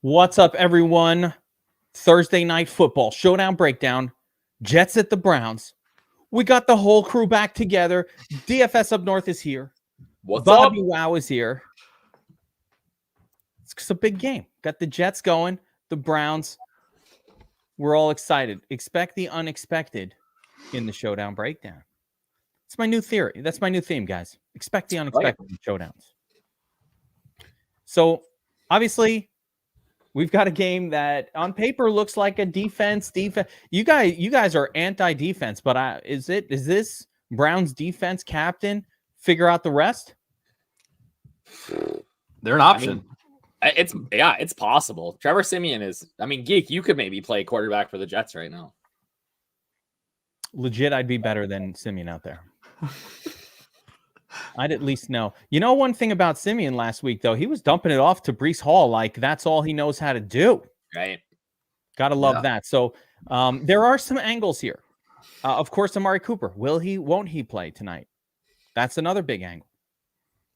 What's up, everyone? Thursday Night Football Showdown breakdown. Jets at the Browns. We got the whole crew back together. DFS up north is here. What's up? Bobbywow is here. It's a big game. Got the Jets going. The Browns. We're all excited. Expect the unexpected in the Showdown breakdown. It's my new theory. That's my new theme, guys. Expect the unexpected in showdowns. So, obviously, we've got a game that on paper looks like a defense. You guys are anti-defense, but is this Browns defense captain figure out the rest? They're an option. It's possible. Trevor Siemian is. Geek, you could maybe play quarterback for the Jets right now. Legit, I'd be better than Siemian out there. I'd at least know. You know one thing about Siemian last week, though? He was dumping it off to Breece Hall like that's all he knows how to do. Right. Gotta love that. So there are some angles here. Of course, Amari Cooper. Won't he play tonight? That's another big angle.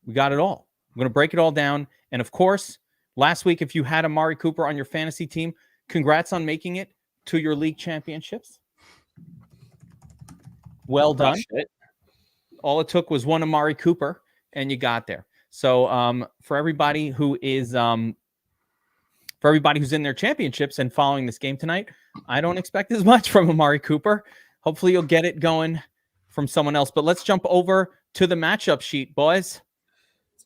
We got it all. I'm going to break it all down. And of course, last week, if you had Amari Cooper on your fantasy team, congrats on making it to your league championships. Well done. All it took was one Amari Cooper, and you got there. So for everybody who's in their championships and following this game tonight, I don't expect as much from Amari Cooper. Hopefully you'll get it going from someone else. But let's jump over to the matchup sheet, boys.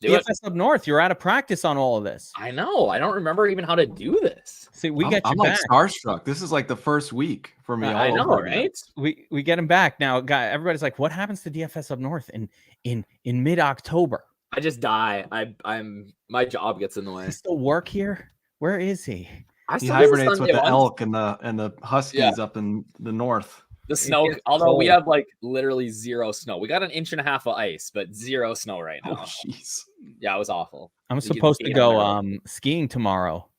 DFS up north, you're out of practice on all of this. I know. I don't remember even how to do this. See, we got you I'm back. Like starstruck. This is like the first week for me. I know, right? We get him back now. Guy, everybody's like, what happens to DFS up north in mid-October? I just die. My job gets in the way. Does he still work here? Where is he? He hibernates with the elk and the huskies up in the north. The snow, although we have like literally zero snow. We got an inch and a half of ice, but zero snow right now. Oh, jeez. Yeah, it was awful. I'm supposed to go skiing tomorrow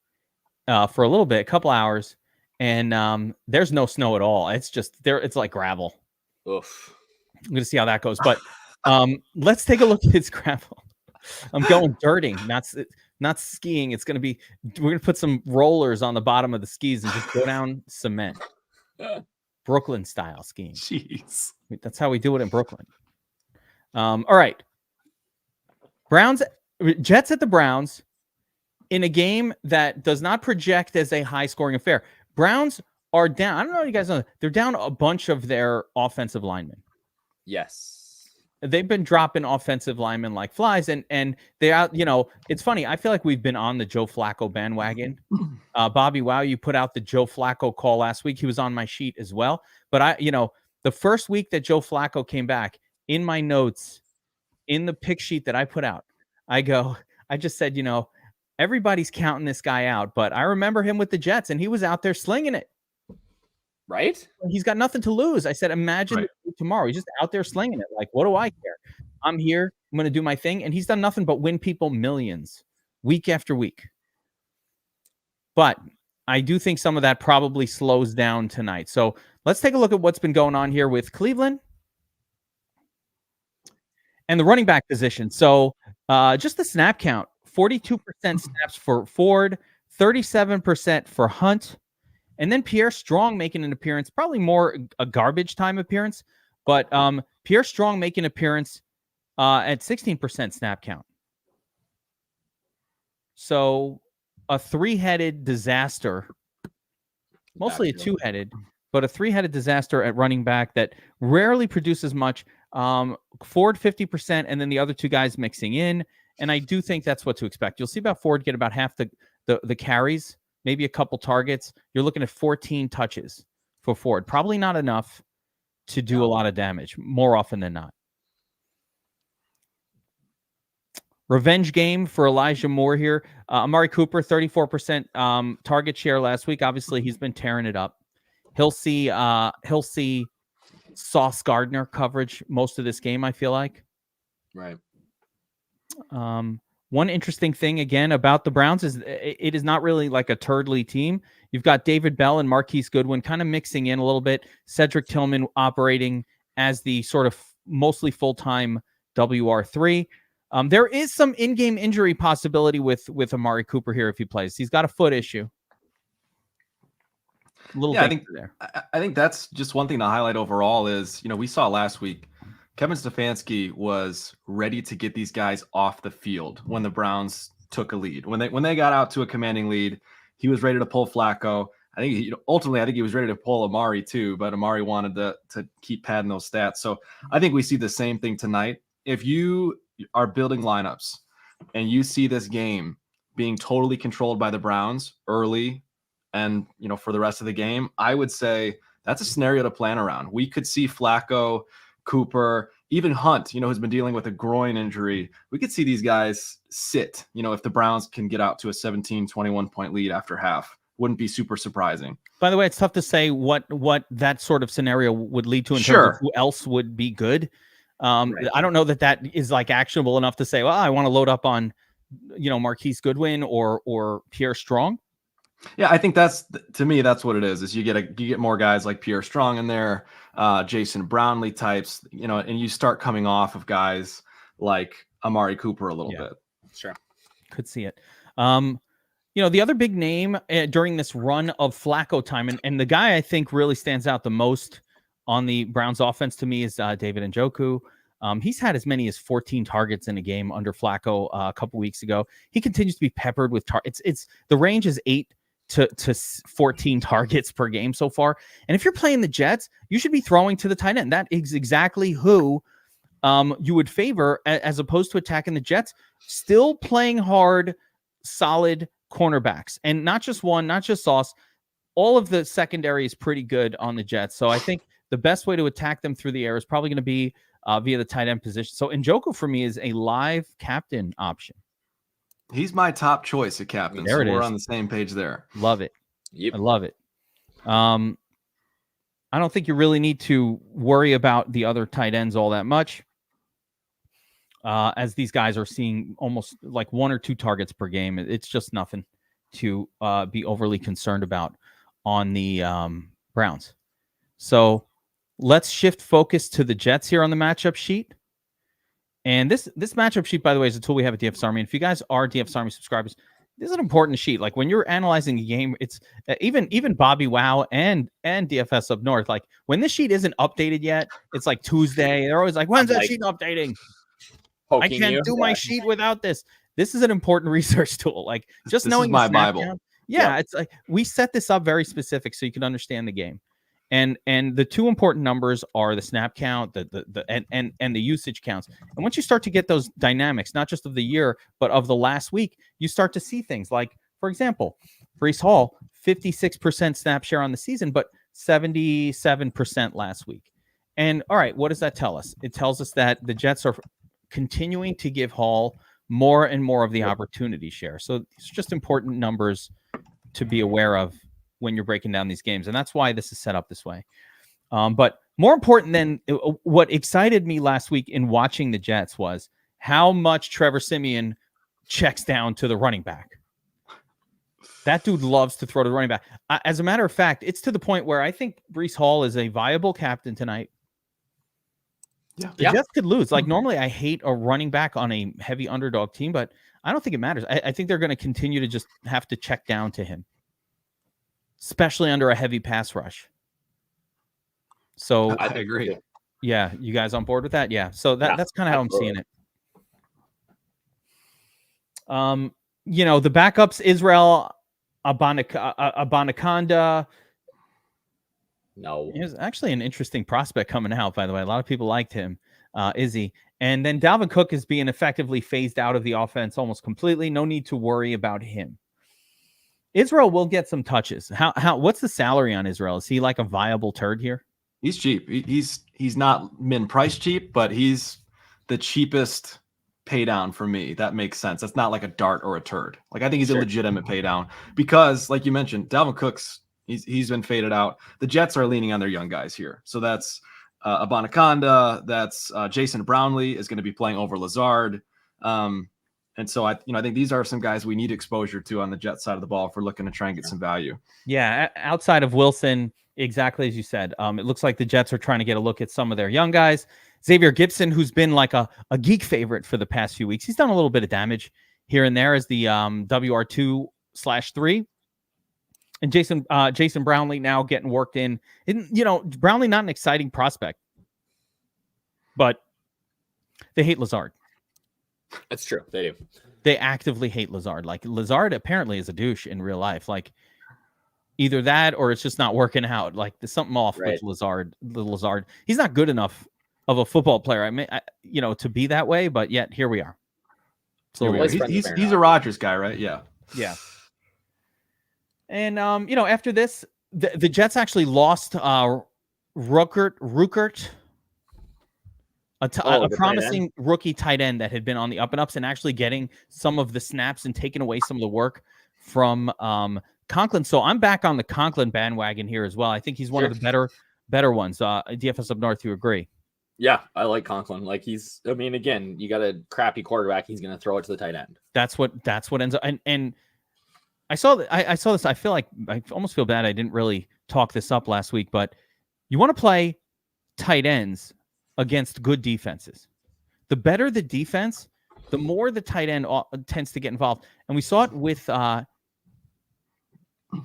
for a little bit, a couple hours, and there's no snow at all. It's just there. It's like gravel. Oof. I'm going to see how that goes. But let's take a look at his gravel. I'm going dirting, not skiing. It's going to be, we're going to put some rollers on the bottom of the skis and just go down cement. Brooklyn style skiing. Jeez. That's how we do it in Brooklyn. All right. Jets at the Browns in a game that does not project as a high scoring affair. Browns are down. I don't know if you guys know. They're down a bunch of their offensive linemen. Yes. They've been dropping offensive linemen like flies, and they're out. It's funny. I feel like we've been on the Joe Flacco bandwagon. Bobbywow, you put out the Joe Flacco call last week. He was on my sheet as well. But the first week that Joe Flacco came back, in my notes, in the pick sheet that I put out, I just said, everybody's counting this guy out, but I remember him with the Jets, and he was out there slinging it. Right? He's got nothing to lose. I said, imagine tomorrow. He's just out there slinging it. Like, what do I care? I'm here. I'm going to do my thing. And he's done nothing but win people millions week after week. But I do think some of that probably slows down tonight. So let's take a look at what's been going on here with Cleveland and the running back position. So just the snap count, 42% snaps for Ford, 37% for Hunt. And then Pierre Strong making an appearance, probably more a garbage time appearance, but Pierre Strong making an appearance at 16% snap count. So a three-headed disaster, mostly a two-headed, but a three-headed disaster at running back that rarely produces much. Ford 50%, and then the other two guys mixing in. And I do think that's what to expect. You'll see about Ford get about half the carries, maybe a couple targets. You're looking at 14 touches for Ford. Probably not enough to do a lot of damage, more often than not. Revenge game for Elijah Moore here. Amari Cooper, 34% target share last week. Obviously, he's been tearing it up. He'll see Sauce Gardner coverage most of this game, I feel like. Right. One interesting thing, again, about the Browns is it is not really like a turdly team. You've got David Bell and Marquise Goodwin kind of mixing in a little bit. Cedric Tillman operating as the sort of mostly full-time WR3. There is some in-game injury possibility with Amari Cooper here if he plays. He's got a foot issue. I think that's just one thing to highlight overall is, we saw last week, Kevin Stefanski was ready to get these guys off the field when the Browns took a lead. When they got out to a commanding lead, he was ready to pull Flacco. I think ultimately he was ready to pull Amari too, but Amari wanted to keep padding those stats. So I think we see the same thing tonight. If you are building lineups and you see this game being totally controlled by the Browns early and, for the rest of the game, I would say that's a scenario to plan around. We could see Flacco, Cooper, even Hunt, who's been dealing with a groin injury. We could see these guys sit, if the Browns can get out to a 17-21 point lead after half. Wouldn't be super surprising. By the way, it's tough to say what that sort of scenario would lead to in terms of who else would be good. Right. I don't know that is like actionable enough to say, well, I want to load up on, Marquise Goodwin or Pierre Strong. Yeah, I think to me, that's what it is you get more guys like Pierre Strong in there, Jason Brownlee types, and you start coming off of guys like Amari Cooper a little bit. Sure. Could see it. The other big name during this run of Flacco time, and the guy I think really stands out the most on the Browns offense to me is David Njoku. He's had as many as 14 targets in a game under Flacco a couple weeks ago. He continues to be peppered with targets. It's the range is 8 to 14 targets per game so far. And if you're playing the Jets, you should be throwing to the tight end. That is exactly who you would favor as opposed to attacking the Jets. Still playing hard, solid cornerbacks, and not just one, not just Sauce. All of the secondary is pretty good on the Jets. So I think the best way to attack them through the air is probably going to be via the tight end position. So Njoku for me is a live captain option. He's my top choice at captain. So we're on the same page there. Love it. Yep. I love it. I don't think you really need to worry about the other tight ends all that much. As these guys are seeing almost like 1 or 2 targets per game. It's just nothing to be overly concerned about on the Browns. So let's shift focus to the Jets here on the matchup sheet. And this matchup sheet, by the way, is a tool we have at DFS Army. And if you guys are DFS Army subscribers, this is an important sheet. Like when you're analyzing a game, it's even Bobbywow and DFS up north. Like when this sheet isn't updated yet, it's like Tuesday. They're always like, when's that sheet updating? I can't do my sheet without this. This is an important research tool. Like just knowing my Bible. Count, it's like we set this up very specific so you can understand the game. And the 2 important numbers are the snap count, and the usage counts. And once you start to get those dynamics, not just of the year, but of the last week, you start to see things like, for example, Breece Hall, 56% snap share on the season, but 77% last week. And all right, what does that tell us? It tells us that the Jets are continuing to give Hall more and more of the opportunity share. So it's just important numbers to be aware of when you're breaking down these games. And that's why this is set up this way. But more important than what excited me last week in watching the Jets was how much Trevor Siemian checks down to the running back. That dude loves to throw to the running back. As a matter of fact, it's to the point where I think Breece Hall is a viable captain tonight. The Jets could lose. Like normally I hate a running back on a heavy underdog team, but I don't think it matters. I think they're going to continue to just have to check down to him, especially under a heavy pass rush. So I agree. Yeah. You guys on board with that? Yeah. So that's kind of how I'm seeing it. The backups, Israel Abanikanda. No. He was actually an interesting prospect coming out, by the way. A lot of people liked him, Izzy. And then Dalvin Cook is being effectively phased out of the offense almost completely. No need to worry about him. Israel will get some touches. What's the salary on Israel? Is he like a viable turd here? He's cheap. He's not min price cheap, but he's the cheapest pay down for me. That makes sense. That's not like a dart or a turd. Like I think he's a legitimate pay down because, like you mentioned, Dalvin Cook's he's been faded out. The Jets are leaning on their young guys here. So that's Abanikanda. That's Jason Brownlee is going to be playing over Lazard. And so I think these are some guys we need exposure to on the Jets side of the ball if we're looking to try and get some value. Yeah, outside of Wilson, exactly as you said, it looks like the Jets are trying to get a look at some of their young guys, Xavier Gibson, who's been like a geek favorite for the past few weeks. He's done a little bit of damage here and there as the WR2/3. And Jason Brownlee now getting worked in. And, Brownlee not an exciting prospect, but they hate Lazard. That's true. They do. They actively hate Lazard. Like, Lazard apparently is a douche in real life. Like, either that or it's just not working out. Like, there's something off with Lazard. He's not good enough of a football player, to be that way, but yet here we are. So he's a Rodgers guy, right? Yeah. Yeah. And after this, the Jets actually lost Ruckert, a promising rookie tight end that had been on the up and ups and actually getting some of the snaps and taking away some of the work from Conklin. So I'm back on the Conklin bandwagon here as well. I think he's one of the better ones. DFS Up North, you agree? Yeah, I like Conklin. Like, again, you got a crappy quarterback. He's going to throw it to the tight end. That's what ends up. And I saw this. I feel like I almost feel bad I didn't really talk this up last week, but you want to play tight ends against good defenses. The better the defense, the more the tight end tends to get involved. And we saw it with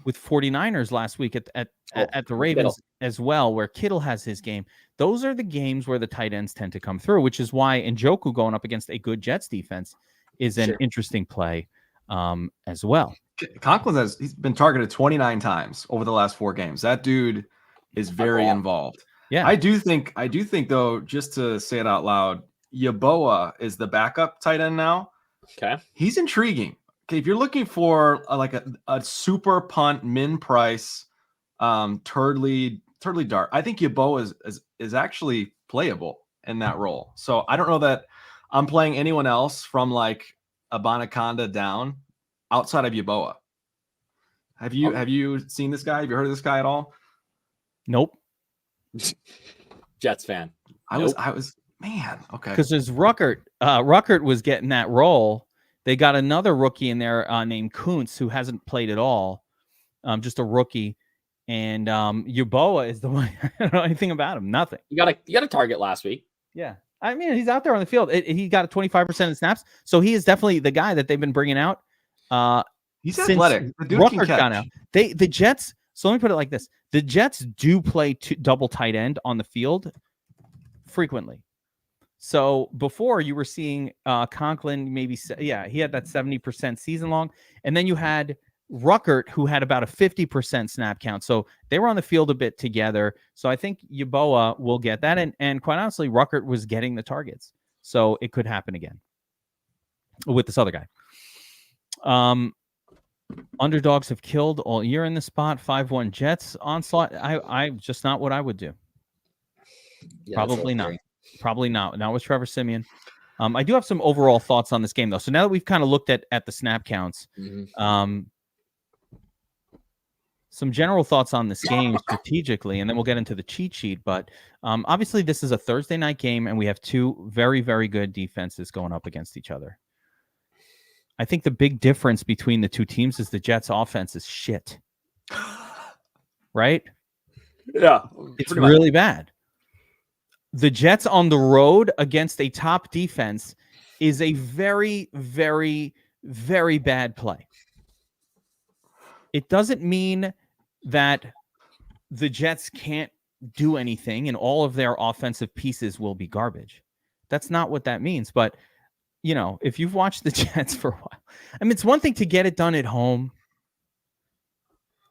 49ers last week at the Ravens as well, where Kittle has his game. Those are the games where the tight ends tend to come through, which is why Njoku going up against a good Jets defense is an interesting play as well. Conklin he's been targeted 29 times over the last 4 games. That dude is very involved. Yeah. I do think though, just to say it out loud, Yeboah is the backup tight end now. Okay. He's intriguing. Okay, if you're looking for a super punt min price Turdley dart, I think Yeboah is actually playable in that role. So I don't know that I'm playing anyone else from like Abanaconda down outside of Yeboah. Have you seen this guy? Have you heard of this guy at all? Nope. Jets fan. I was man. Okay. Because there's Ruckert. Ruckert was getting that role. They got another rookie in there named Kuntz who hasn't played at all. Just a rookie. And Yeboah is the one. I don't know anything about him. Nothing. You got a target last week. Yeah. I mean, he's out there on the field. He got a 25% of snaps. So he is definitely the guy that they've been bringing out. He's athletic. The dude can catch. Got out. The Jets. So let me put it like this. The Jets do play double tight end on the field frequently. So before you were seeing Conklin, he had that 70% season long. And then you had Ruckert, who had about a 50% snap count. So they were on the field a bit together. So I think Yeboah will get that. And quite honestly, Ruckert was getting the targets. So it could happen again with this other guy. Underdogs have killed all year in the spot. 5-1 Jets onslaught. I just not what I would do. Yeah, Probably not. Probably not. Now with Trevor Siemian. I do have some overall thoughts on this game, though. So now that we've kind of looked at the snap counts, some general thoughts on this game strategically, and then we'll get into the cheat sheet. But obviously, this is a Thursday night game, and we have 2 very, very good defenses going up against each other. I think the big difference between the 2 teams is the Jets' offense is shit. Right? Yeah. It's really bad. The Jets on the road against a top defense is a very, very, very bad play. It doesn't mean that the Jets can't do anything and all of their offensive pieces will be garbage. That's not what that means. But, if you've watched the Jets for a while, I mean, it's one thing to get it done at home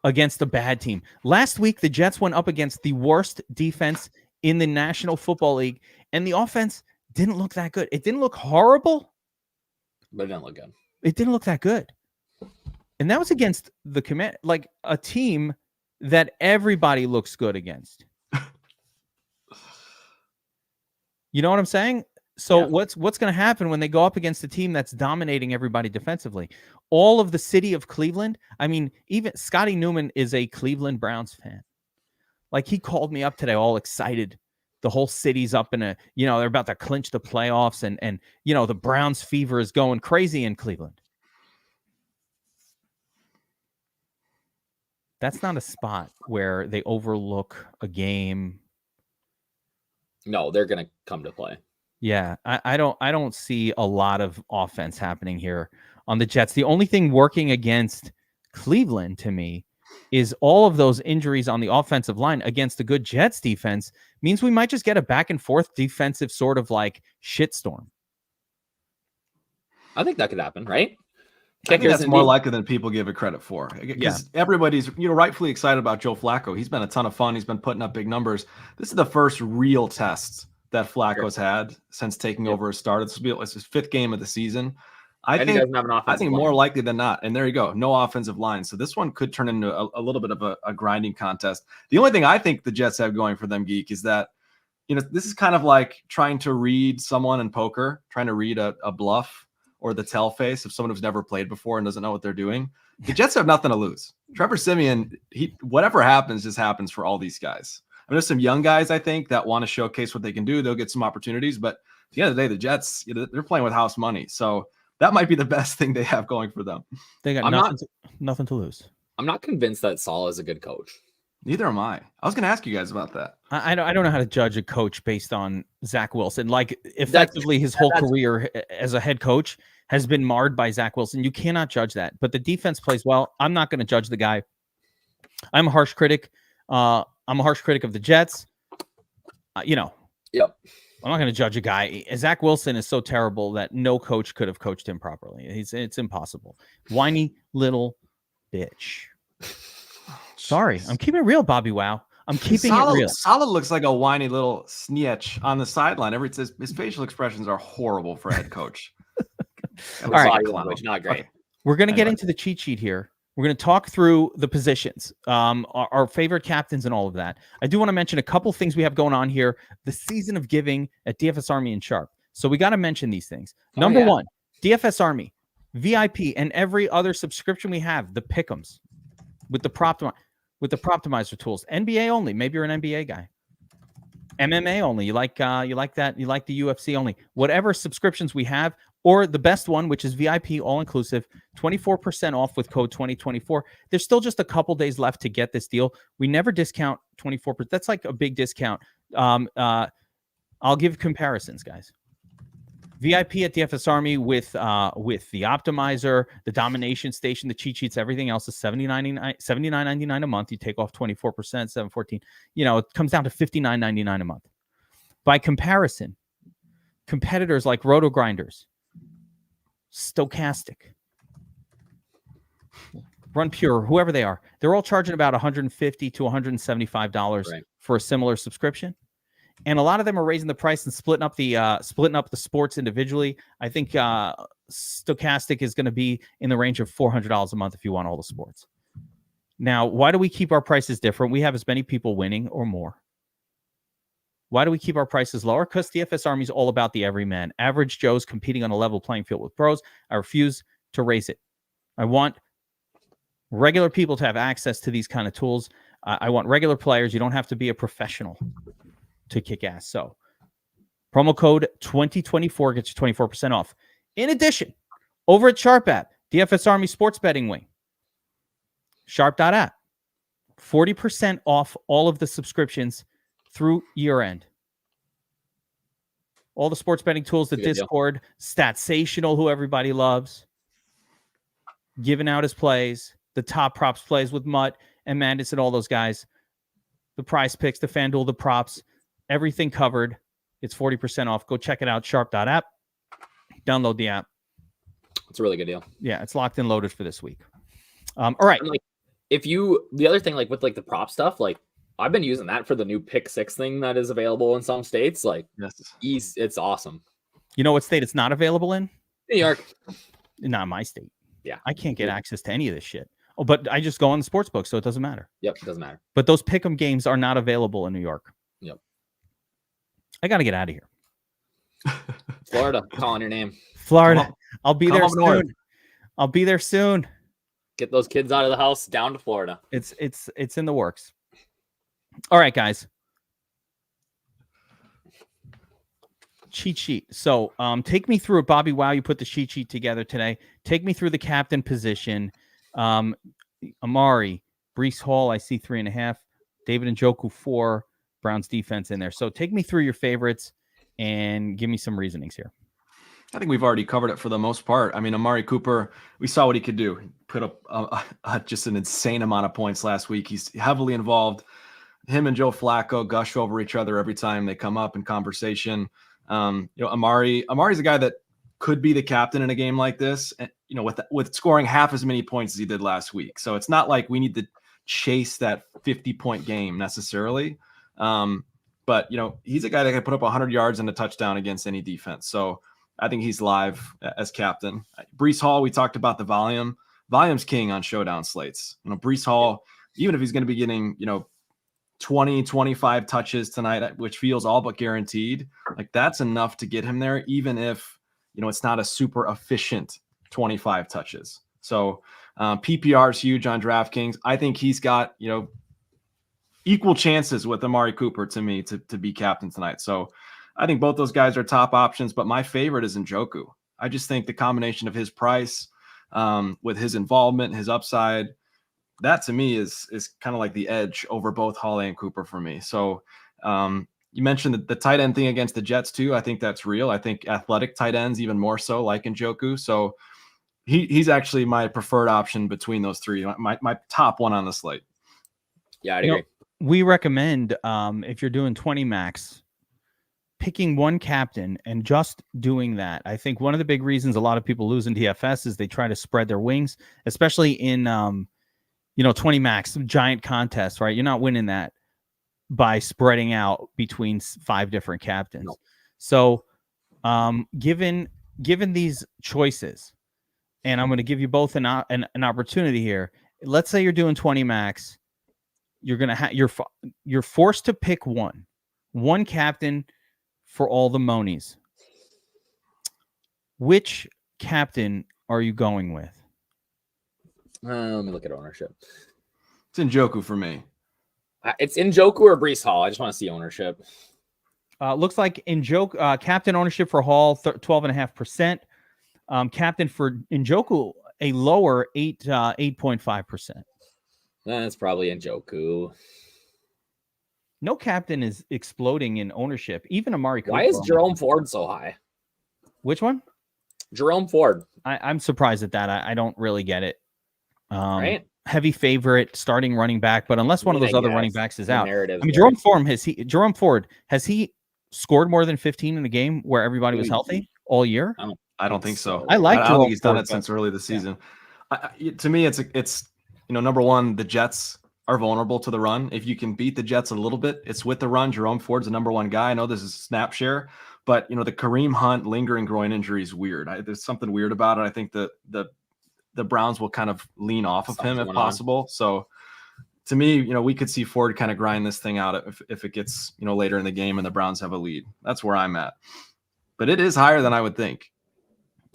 against a bad team. Last week, the Jets went up against the worst defense in the National Football League, and the offense didn't look that good. It didn't look horrible, but it didn't look good. It didn't look that good. And that was against the command, like a team that everybody looks good against. You know what I'm saying? So what's going to happen when they go up against a team that's dominating everybody defensively? All of the city of Cleveland. I mean, even Scotty Newman is a Cleveland Browns fan. Like, he called me up today all excited. The whole city's up in they're about to clinch the playoffs and the Browns fever is going crazy in Cleveland. That's not a spot where they overlook a game No, they're going to come to play. Yeah, I don't see a lot of offense happening here on the Jets. The only thing working against Cleveland to me is all of those injuries on the offensive line against a good Jets defense means we might just get a back and forth defensive sort of like shitstorm. I think that could happen, right? I think that's more likely than people give it credit for. Because everybody's, rightfully excited about Joe Flacco. He's been a ton of fun. He's been putting up big numbers. This is the first real test that Flacco's had since taking over his start. It's his 5th game of the season. I think more likely than not. And there you go. No offensive line. So this one could turn into a little bit of a grinding contest. The only thing I think the Jets have going for them, Geek, is that, this is kind of like trying to read someone in poker, trying to read a bluff or the tell face of someone who's never played before and doesn't know what they're doing. The Jets have nothing to lose. Trevor Siemian, whatever happens just happens for all these guys. I mean, there's some young guys, I think, that want to showcase what they can do. They'll get some opportunities, but at the end of the day, the Jets, they're playing with house money. So that might be the best thing they have going for them. They got nothing to lose. I'm not convinced that Saleh is a good coach. Neither am I. I was going to ask you guys about that. I don't know how to judge a coach based on Zach Wilson. Like, effectively, his whole career as a head coach has been marred by Zach Wilson. You cannot judge that. But the defense plays well. I'm not going to judge the guy. I'm a harsh critic. I'm a harsh critic of the Jets. Yep. I'm not going to judge a guy. Zach Wilson is so terrible that no coach could have coached him properly. It's impossible. Whiny little bitch. Sorry, I'm keeping it real, Bobbywow. I'm keeping it real. Saleh looks like a whiny little snitch on the sideline. His facial expressions are horrible for a head coach. All right, not great. Okay. We're going to get into the cheat sheet here. We're going to talk through the positions, our favorite captains and all of that. I do want to mention a couple things we have going on here. The season of giving at DFS Army and Sharp. So we got to mention these things. Number one, DFS Army, VIP, and every other subscription we have, the Pick'ems with the Proptimizer tools. NBA only. Maybe you're an NBA guy. MMA only. You like that? You like the UFC only. Whatever subscriptions we have, or the best one, which is VIP all-inclusive, 24% off with code 2024. There's still just a couple days left to get this deal. We never discount 24%. That's like a big discount. I'll give comparisons, guys. VIP at DFS Army with the optimizer, the domination station, the cheat sheets, everything else is $79.99 a month. You take off 24%, $714. It comes down to $59.99 a month. By comparison, competitors like Roto Grinders, Stochastic, Run Pure, whoever they are, they're all charging about $150 to $175 for a similar subscription. And a lot of them are raising the price and splitting up the sports individually. I think Stochastic is going to be in the range of $400 a month if you want all the sports. Now, why do we keep our prices different? We have as many people winning or more. Why do we keep our prices lower? Because DFS Army is all about the everyman. Average Joes competing on a level playing field with pros. I refuse to raise it. I want regular people to have access to these kind of tools. I want regular players. You don't have to be a professional to kick ass. So promo code 2024 gets you 24% off. In addition, over at Sharp app, DFS Army sports betting wing, sharp.app, 40% off all of the subscriptions through year end. All the sports betting tools, the Discord, Statsational, who everybody loves, giving out his plays, the top props plays with Mutt and Mandis and all those guys, the prize picks, the FanDuel, the props, everything covered. It's 40% off. Go check it out, sharp.app. Download the app. It's a really good deal. Yeah, it's locked and loaded for this week. All right. And the other thing, with the prop stuff, I've been using that for the new pick six thing that is available in some states. Yes. It's awesome. You know what state it's not available in? New York. Not my state. Yeah. I can't get access to any of this shit. Oh, but I just go on the sports book, so it doesn't matter. Yep, it doesn't matter. But those pick'em games are not available in New York. Yep. I got to get out of here. Florida, calling your name. Florida. I'll be there soon. North. I'll be there soon. Get those kids out of the house, down to Florida. It's in the works. All right, guys. Cheat sheet. So take me through it, Bobbywow. You put the cheat sheet together today. Take me through the captain position. Amari, Breece Hall, I see 3.5. David Njoku 4. Browns defense in there. So take me through your favorites and give me some reasonings here. I think we've already covered it for the most part. I mean, Amari Cooper, we saw what he could do. He put up just an insane amount of points last week. He's heavily involved. Him and Joe Flacco gush over each other every time they come up in conversation. Amari's a guy that could be the captain in a game like this, and, with scoring half as many points as he did last week. So it's not like we need to chase that 50-point game necessarily. But he's a guy that can put up 100 yards and a touchdown against any defense. So I think he's live as captain. Breece Hall, we talked about the volume. Volume's king on showdown slates. Breece Hall, even if he's going to be getting, 20, 25 touches tonight, which feels all but guaranteed, like that's enough to get him there, even if, it's not a super efficient 25 touches. So PPR is huge on DraftKings. I think he's got, equal chances with Amari Cooper to me to be captain tonight. So I think both those guys are top options, but my favorite is Njoku. I just think the combination of his price with his involvement, his upside, that to me is kind of like the edge over both Hall and Cooper for me. So you mentioned the tight end thing against the Jets too. I think that's real. I think athletic tight ends even more so, like Njoku. So he's actually my preferred option between those three. My top one on the slate. Yeah, I'd agree. We recommend if you're doing 20 max, picking one captain and just doing that. I think one of the big reasons a lot of people lose in DFS is they try to spread their wings, especially in 20 max, giant contests, right? You're not winning that by spreading out between 5 different captains. No. So given these choices, and I'm going to give you both an opportunity here. Let's say you're doing 20 max. You're going to you're forced to pick one captain for all the monies. Which captain are you going with? Let me look at ownership. It's Njoku for me. It's Njoku or Breece Hall. I just want to see ownership. Looks like Njoku captain ownership for Hall 12.5%. Captain for Njoku a lower 8.5%. That's probably Njoku. No captain is exploding in ownership. Even Amari Cooper. Why is Jerome Ford so high? Which one? Jerome Ford. I'm surprised at that. I don't really get it. Right? Heavy favorite starting running back, but unless one of those other running backs is out. Narrative. I mean, Jerome Ford, has he scored more than 15 in a game where everybody was healthy all year? I don't think so. I don't think he's done it since early this season. To me, it's number one, the Jets are vulnerable to the run. If you can beat the Jets a little bit, it's with the run. Jerome Ford's the number one guy. I know this is snap share, but the Kareem Hunt lingering groin injury is weird. There's something weird about it. I think the Browns will kind of lean off of him if possible. So to me, we could see Ford kind of grind this thing out if it gets, later in the game and the Browns have a lead. That's where I'm at. But it is higher than I would think.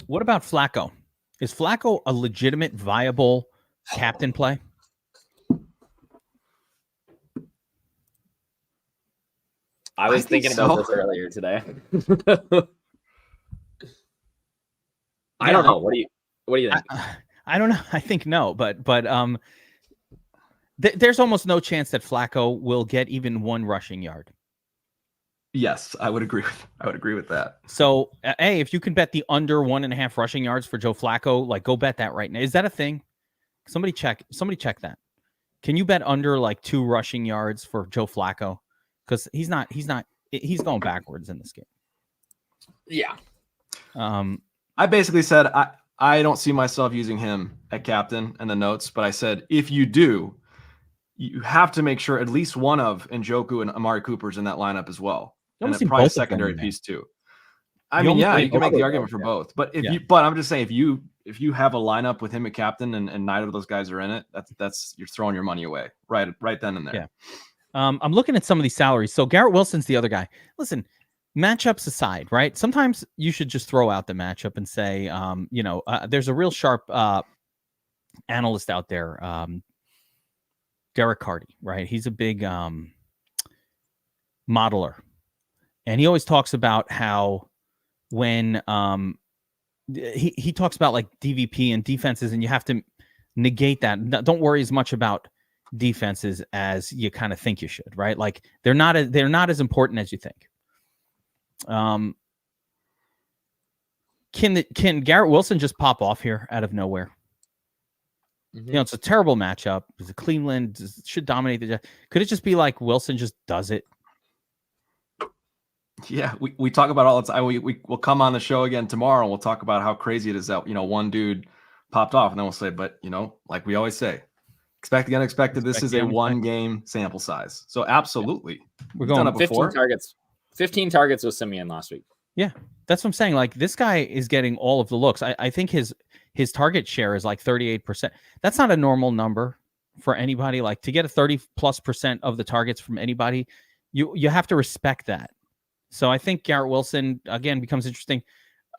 What about Flacco? Is Flacco a legitimate, viable captain play? I was thinking about this earlier today. I don't know. What do you think? I don't know. I think no, but there's almost no chance that Flacco will get even one rushing yard. Yes, I would agree with that. So, if you can bet the under 1.5 rushing yards for Joe Flacco, like go bet that right now. Is that a thing? Somebody check that. Can you bet under like 2 rushing yards for Joe Flacco? Because he's going backwards in this game. Yeah. I basically said I don't see myself using him at captain in the notes, but I said if you do, you have to make sure at least one of Njoku and Amari Cooper's in that lineup as well. And probably a secondary piece too. I mean, you can make the argument for both. But but I'm just saying if you have a lineup with him at captain and neither of those guys are in it, that's you're throwing your money away right then and there. Yeah. I'm looking at some of these salaries. So Garrett Wilson's the other guy. Listen, matchups aside, right? Sometimes you should just throw out the matchup and say, there's a real sharp analyst out there, Derek Carty, right? He's a big modeler. And he always talks about how when he talks about like DVP and defenses, and you have to negate that. Don't worry as much about defenses as you kind of think you should, right? Like they're not as important as you think. Can Garrett Wilson just pop off here out of nowhere? Mhm. You know, it's a terrible matchup. Cleveland should dominate the Jets. Could it just be like Wilson just does it? Yeah, we talk about all the time. We'll come on the show again tomorrow and we'll talk about how crazy it is that, one dude popped off, and then we'll say, but like we always say, expect the unexpected. This is a 1-game sample size. So absolutely. We're We've done going it before. 15 targets with Simeon last week. Yeah, that's what I'm saying. Like this guy is getting all of the looks. I think his target share is like 38%. That's not a normal number for anybody. Like to get a 30+% of the targets from anybody, you have to respect that. So I think Garrett Wilson, again, becomes interesting.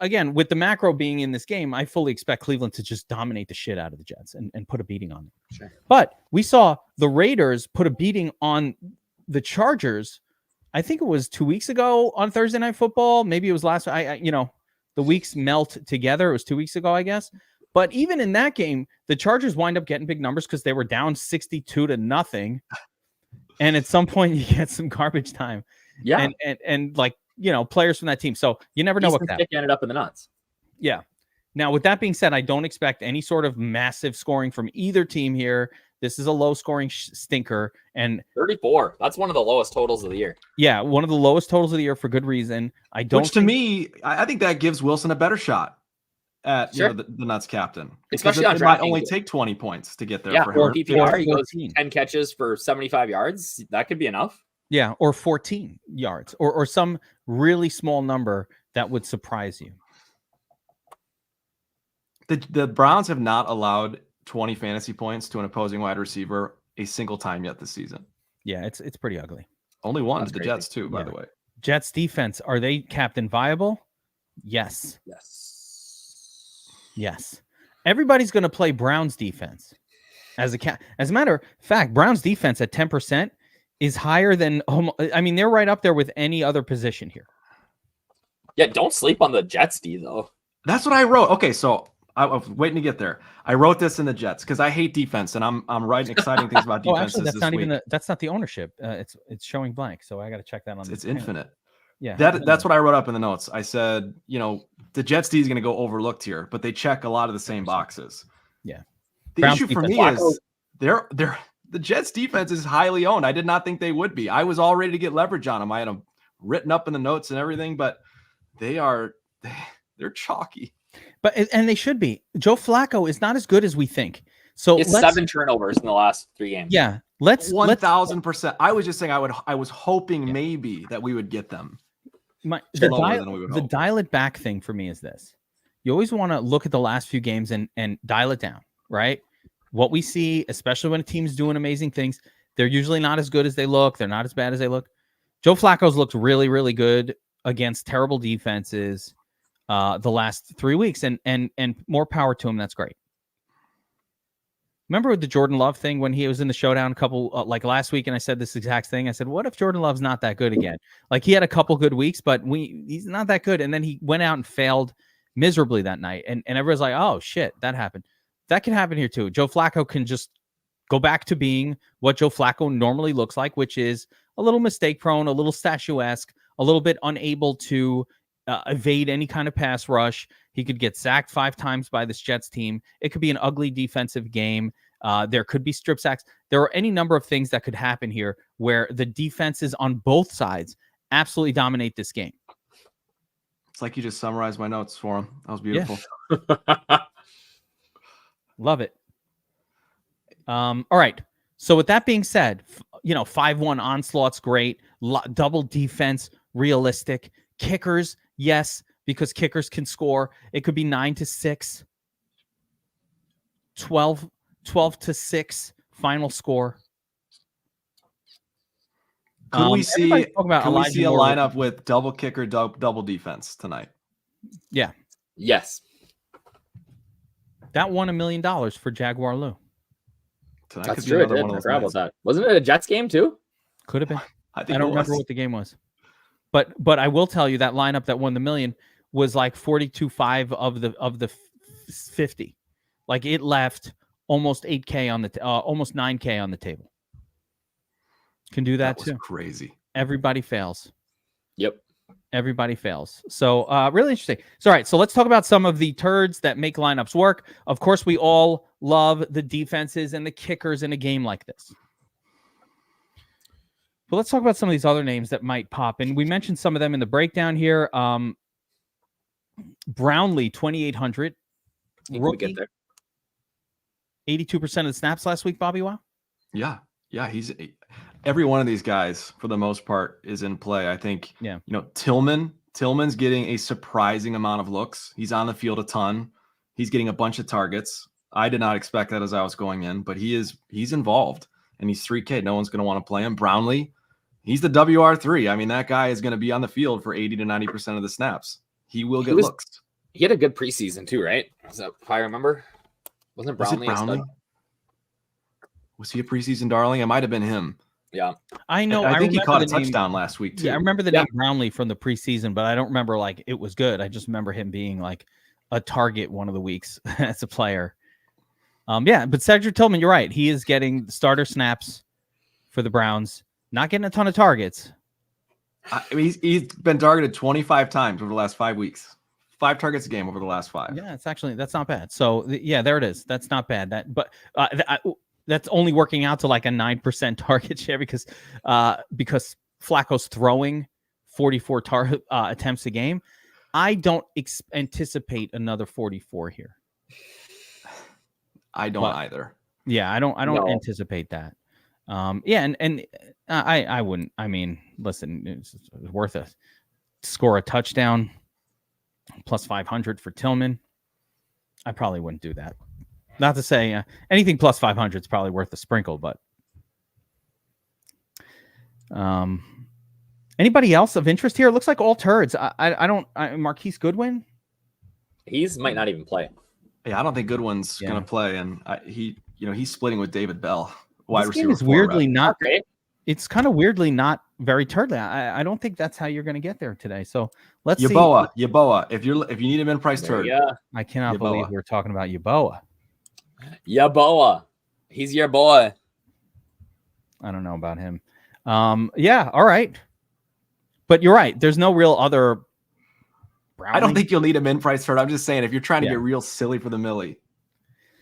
Again, with the macro being in this game, I fully expect Cleveland to just dominate the shit out of the Jets and put a beating on them. Sure. But we saw the Raiders put a beating on the Chargers. I think it was 2 weeks ago on Thursday Night Football. Maybe it was last. The weeks melt together. It was 2 weeks ago, I guess. But even in that game, the Chargers wind up getting big numbers because they were down 62-0. And at some point, you get some garbage time. Yeah. And like, players from that team. So you never know what could happen. Ended up in the nuts. Yeah. Now, with that being said, I don't expect any sort of massive scoring from either team here. This is a low-scoring stinker. And 34. That's one of the lowest totals of the year. Yeah, one of the lowest totals of the year for good reason. Which to me, I think that gives Wilson a better shot at the Nuts captain. Especially on it might only take 20 points to get there for him. Or PPR, he goes 10 catches for 75 yards. That could be enough. Yeah, or 14 yards, or some really small number that would surprise you. The Browns have not allowed 20 fantasy points to an opposing wide receiver a single time yet this season. Yeah, it's pretty ugly. Only one to the Jets too, by the way. Jets defense, are they captain viable? Yes. Everybody's going to play Browns defense as a matter of fact. Browns defense at 10% is higher than. I mean, they're right up there with any other position here. Yeah, don't sleep on the Jets D though. That's what I wrote. Okay, so I was waiting to get there. I wrote this in the Jets because I hate defense, and I'm writing exciting things about defenses. Actually, that's this not week. even that's not the ownership. It's showing blank, so I got to check that on. It's infinite. Yeah, that's what I wrote up in the notes. I said, the Jets D is going to go overlooked here, but they check a lot of the same boxes. Yeah. The Browns issue for me is the Jets defense is highly owned. I did not think they would be. I was all ready to get leverage on them. I had them written up in the notes and everything, but they're chalky. And they should be. Joe Flacco is not as good as we think. So it's 7 turnovers in the last 3 games. Yeah, let's 1,000%. I was just saying I was hoping maybe that we would get them. The dial it back thing for me is this: you always want to look at the last few games and dial it down, right? What we see, especially when a team's doing amazing things, they're usually not as good as they look. They're not as bad as they look. Joe Flacco's looked really, really good against terrible defenses the last 3 weeks, and more power to him. That's great. Remember with the Jordan Love thing when he was in the showdown a couple like last week, and I said this exact thing. I said, "What if Jordan Love's not that good again? Like he had a couple good weeks, but he's not that good." And then he went out and failed miserably that night, and everyone's like, "Oh shit, that happened." That can happen here too. Joe Flacco can just go back to being what Joe Flacco normally looks like, which is a little mistake prone, a little statuesque, a little bit unable to evade any kind of pass rush. He could get sacked 5 times by this Jets team. It could be an ugly defensive game. There could be strip sacks. There are any number of things that could happen here where the defenses on both sides absolutely dominate this game. It's like you just summarized my notes for him. That was beautiful. Yeah. Love it. All right. So with that being said, 5-1 onslaught's great. Double defense, realistic. Kickers, yes, because kickers can score. It could be 9-6, 12-6 final score. Could we see a Elijah Moore lineup with double kicker, double defense tonight? Yeah. Yes. That won $1 million for Jaguar Lou. That's true. I forgot about that. Wasn't it a Jets game too? Could have been. I don't remember what the game was. But I will tell you that lineup that won the $1 million was like 42.5 of the 50. Like it left almost 8K on the almost 9K on the table. Can do that was too. Crazy. Everybody fails. Yep. Everybody fails. So really interesting. So all right, so let's talk about some of the turds that make lineups work. Of course, we all love the defenses and the kickers in a game like this. But let's talk about some of these other names that might pop. And we mentioned some of them in the breakdown here. Brownlee, 2,800. Rookie, 82% of the snaps last week, Bobbywow? Yeah. He's every one of these guys, for the most part, is in play. I think, Tillman's getting a surprising amount of looks. He's on the field a ton. He's getting a bunch of targets. I did not expect that as I was going in, but he's involved, and he's 3K. No one's going to want to play him. Brownlee, he's the WR3. I mean, that guy is going to be on the field for 80 to 90% of the snaps. He will get looks. He had a good preseason too, right? If I remember, wasn't Brownlee? Was he a preseason darling? It might have been him. Yeah, I know. I think he caught a touchdown last week too. Yeah, I remember the name Brownlee from the preseason, but I don't remember like it was good. I just remember him being like a target one of the weeks as a player. But Cedric Tillman, you're right. He is getting starter snaps for the Browns, not getting a ton of targets. I mean, he's been targeted 25 times over the last 5 weeks. 5 targets a game over the last 5. Yeah, that's not bad. So there it is. That's not bad. That's only working out to like a 9% target share because Flacco's throwing 44 attempts a game. I don't anticipate another 44 here. I don't either. Yeah, I don't anticipate that. And I wouldn't. I mean, listen, it's worth it. Score a touchdown plus 500 for Tillman. I probably wouldn't do that. Not to say anything plus 500 is probably worth a sprinkle, but anybody else of interest here? It looks like all turds. I don't. Marquise Goodwin. He's might not even play. Yeah, I don't think Goodwin's going to play, and he's splitting with David Bell, wide receiver. Is weirdly not. Okay. It's kind of weirdly not very turdly. I don't think that's how you're going to get there today. So let's see. Yaboa. If you need him in price turd, I cannot believe we're talking about Yaboa. Yaboa, he's your boy. I don't know about him. All right, but you're right. There's no real other. Browning. I don't think you'll need him in price turd. I'm just saying if you're trying to get real silly for the millie,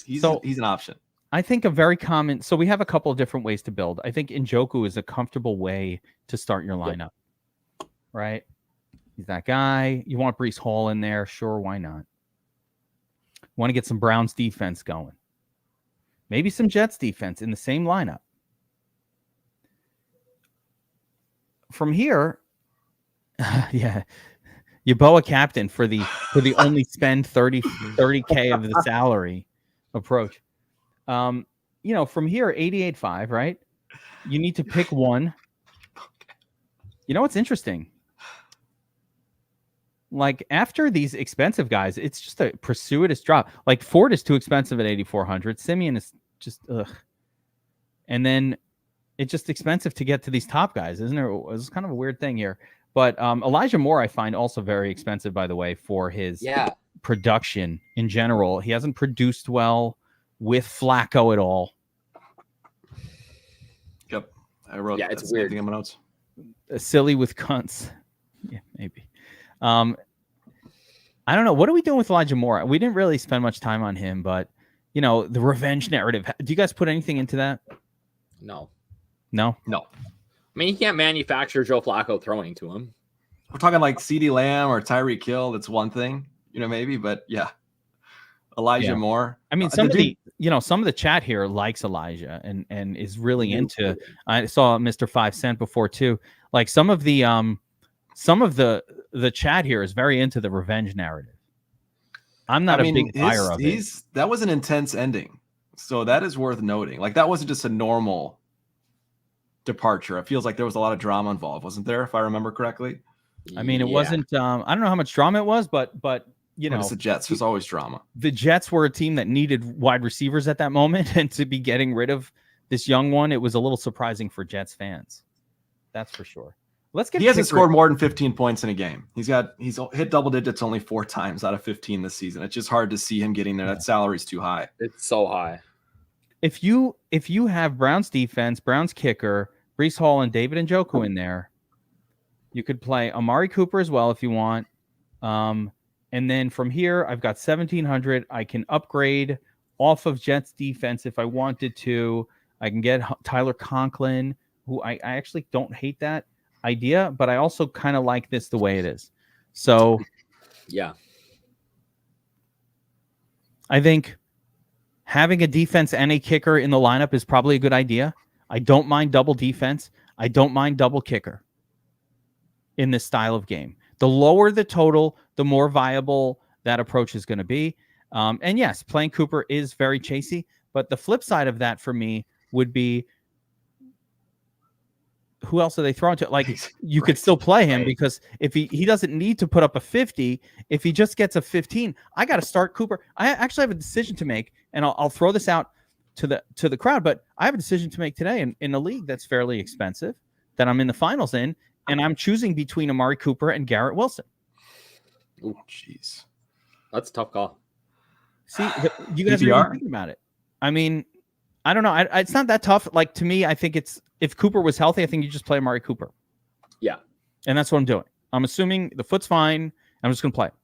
he's an option. I think a very common. So we have a couple of different ways to build. I think Njoku is a comfortable way to start your lineup, right? He's that guy. You want Breece Hall in there? Sure, why not? Want to get some Browns defense going? Maybe some Jets defense in the same lineup. From here, Yaboa captain for the only spend 30K of the salary approach. From here, 88.5, right? You need to pick one. You know what's interesting? Like after these expensive guys, it's just a precipitous drop. Like Ford is too expensive at 8,400. Simeon is just and then it's just expensive to get to these top guys, isn't there? It's kind of a weird thing here. But Elijah Moore, I find also very expensive, by the way, for his production in general. He hasn't produced well with Flacco at all. Yep, I wrote. Yeah, it's weird. In my notes. Silly with cunts. Yeah, maybe. I don't know. What are we doing with Elijah Moore? We didn't really spend much time on him, but the revenge narrative. Do you guys put anything into that? No. No. I mean, you can't manufacture Joe Flacco throwing to him. We're talking like CeeDee Lamb or Tyreek Hill. That's one thing, maybe, but Elijah Moore. I mean, some of the chat here likes Elijah and is really into. I saw Mr. 5 Cent before too. Like some of the chat here is very into the revenge narrative. I'm not a big buyer of it. That was an intense ending, so that is worth noting. Like that wasn't just a normal departure. It feels like there was a lot of drama involved, wasn't there? If I remember correctly. I mean, it wasn't. I don't know how much drama it was, but it's the Jets. There's always drama. The Jets were a team that needed wide receivers at that moment, and to be getting rid of this young one, it was a little surprising for Jets fans. That's for sure. He hasn't scored more than 15 points in a game. He's hit double digits only 4 times out of 15 this season. It's just hard to see him getting there. That salary's too high. It's so high. if you have Browns defense, Browns kicker, Breece Hall and David Njoku in there, you could play Amari Cooper as well if you want. And then from here, I've got 1,700. I can upgrade off of Jets defense if I wanted to. I can get Tyler Conklin, who I actually don't hate that idea, but I also kind of like this the way it is. So yeah, I think having a defense and a kicker in the lineup is probably a good idea. I don't mind double defense. I don't mind double kicker in this style of game. The lower the total, the more viable that approach is going to be. And yes, playing Cooper is very chasey, but the flip side of that for me would be, who else are they throwing to? Like, you could still play him because if he doesn't need to put up a 50, if he just gets a 15, I got to start Cooper. I actually have a decision to make, and I'll throw this out to the crowd, but I have a decision to make today in a league that's fairly expensive that I'm in the finals in, and I'm choosing between Amari Cooper and Garrett Wilson. Oh, jeez. That's a tough call. See, you guys are even thinking about it. I mean, I don't know. It's not that tough. Like, to me, I think if Cooper was healthy, I think you just play Amari Cooper. Yeah. And that's what I'm doing. I'm assuming the foot's fine. I'm just going to play it.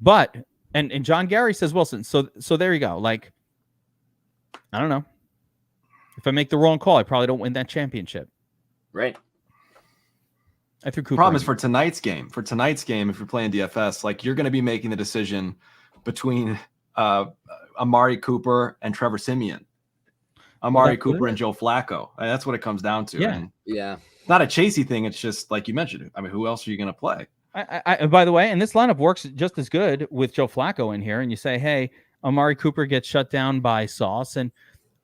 But, and John Gary says Wilson. So there you go. Like, I don't know. If I make the wrong call, I probably don't win that championship. Right. I threw Cooper. Problem is for tonight's game, if you're playing DFS, like, you're going to be making the decision between Amari Cooper and Trevor Siemian. Amari Cooper and Joe Flacco. That's what it comes down to. Yeah. And yeah. Not a chasey thing. It's just like you mentioned. I mean, who else are you going to play? I by the way, and this lineup works just as good with Joe Flacco in here. And you say, hey, Amari Cooper gets shut down by Sauce, and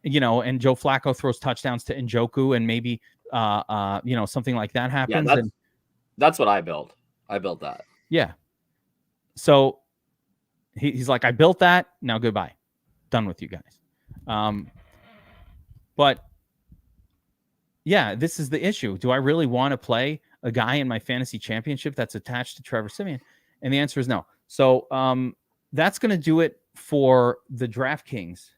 and Joe Flacco throws touchdowns to Njoku, and maybe something like that happens. Yeah, that's what I built. I built that. Yeah. So he's like, I built that. Now goodbye. Done with you guys. But yeah, this is the issue. Do I really want to play a guy in my fantasy championship that's attached to Trevor Siemian? And the answer is no. So that's going to do it for the DraftKings,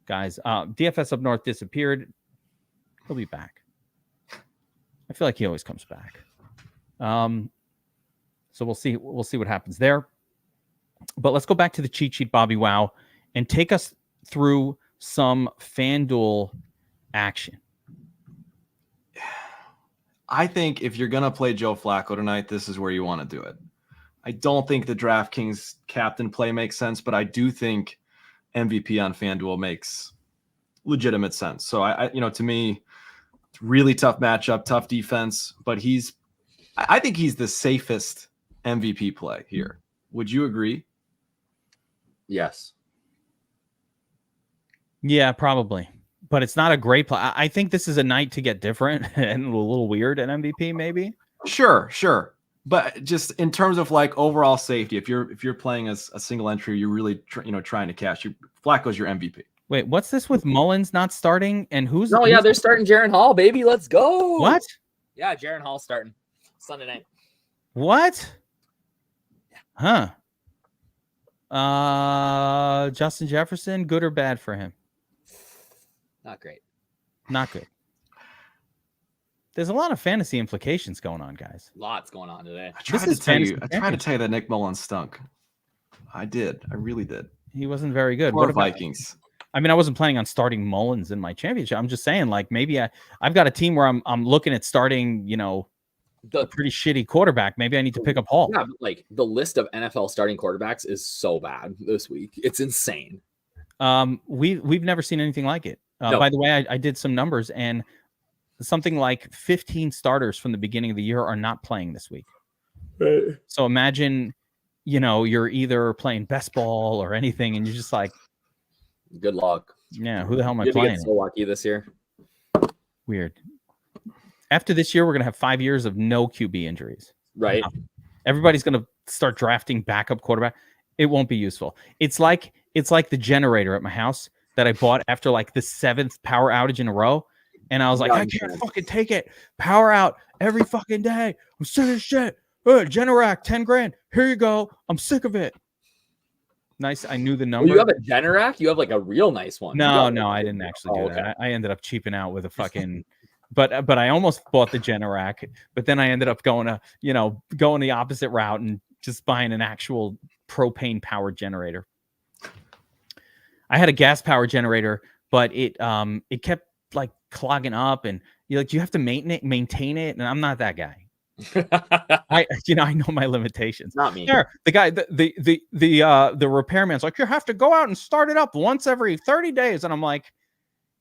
guys. DFS Up North disappeared. He'll be back. I feel like he always comes back. So we'll see. We'll see what happens there. But let's go back to the cheat sheet, Bobbywow, and take us through some FanDuel action. I think if you're going to play Joe Flacco tonight, this is where you want to do it. I don't think the DraftKings captain play makes sense, but I do think MVP on FanDuel makes legitimate sense. So I to me, it's really tough matchup, tough defense, but I think he's the safest MVP play here. Would you agree? Yes. Yeah, probably. But it's not a great play. I think this is a night to get different and a little weird at MVP, maybe. Sure. But just in terms of like overall safety, if you're playing as a single entry, you're really trying to cash. Flacco's your MVP. Wait, what's this with Mullins not starting and who's? No, yeah, they're starting Jaren Hall, baby. Let's go. What? Yeah, Jaren Hall starting Sunday night. What? Huh? Justin Jefferson, good or bad for him? Not great. Not good. There's a lot of fantasy implications going on, guys. Lots going on today. I tried to tell you that Nick Mullins stunk. I did. I really did. He wasn't very good. What about Vikings? I mean, I wasn't planning on starting Mullins in my championship. I'm just saying, like, maybe I've got a team where I'm looking at starting, a pretty shitty quarterback. Maybe I need to pick up Hall. Yeah, like the list of NFL starting quarterbacks is so bad this week. It's insane. We've never seen anything like it. No. By the way, I did some numbers, and something like 15 starters from the beginning of the year are not playing this week. Right. So imagine, you're either playing best ball or anything, and you're just like, good luck. Yeah, who the hell am I playing? So lucky this year. Weird. After this year, we're going to have 5 years of no QB injuries. Right. Everybody's going to start drafting backup quarterback. It won't be useful. It's like the generator at my house that I bought after like the 7th power outage in a row. And I was like, I can't fucking take it. Power out every fucking day. I'm sick of shit. Generac, 10 grand. Here you go. I'm sick of it. Nice. I knew the Oh, number. you have a Generac? You have like a real nice one. No, I didn't actually do that. I ended up cheaping out with a fucking. But I almost bought the Generac, but then I ended up going the opposite route and just buying an actual propane powered generator. I had a gas power generator, but it kept like clogging up, and you have to maintain it, and I'm not that guy. I know my limitations. Not me. Sure, the guy, the repairman's like, you have to go out and start it up once every 30 days, and I'm like,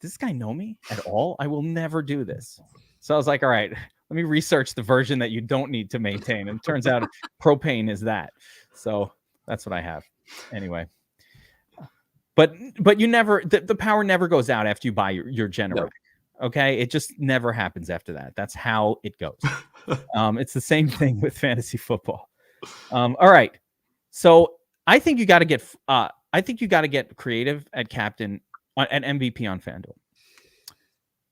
does this guy know me at all? I will never do this. So I was like, all right, let me research the version that you don't need to maintain, and it turns out propane is that. So that's what I have. Anyway. But you never, the power never goes out after you buy your generator. No. Okay. It just never happens after that. That's how it goes. It's the same thing with fantasy football. All right. So I think you got to get creative at captain at MVP on FanDuel.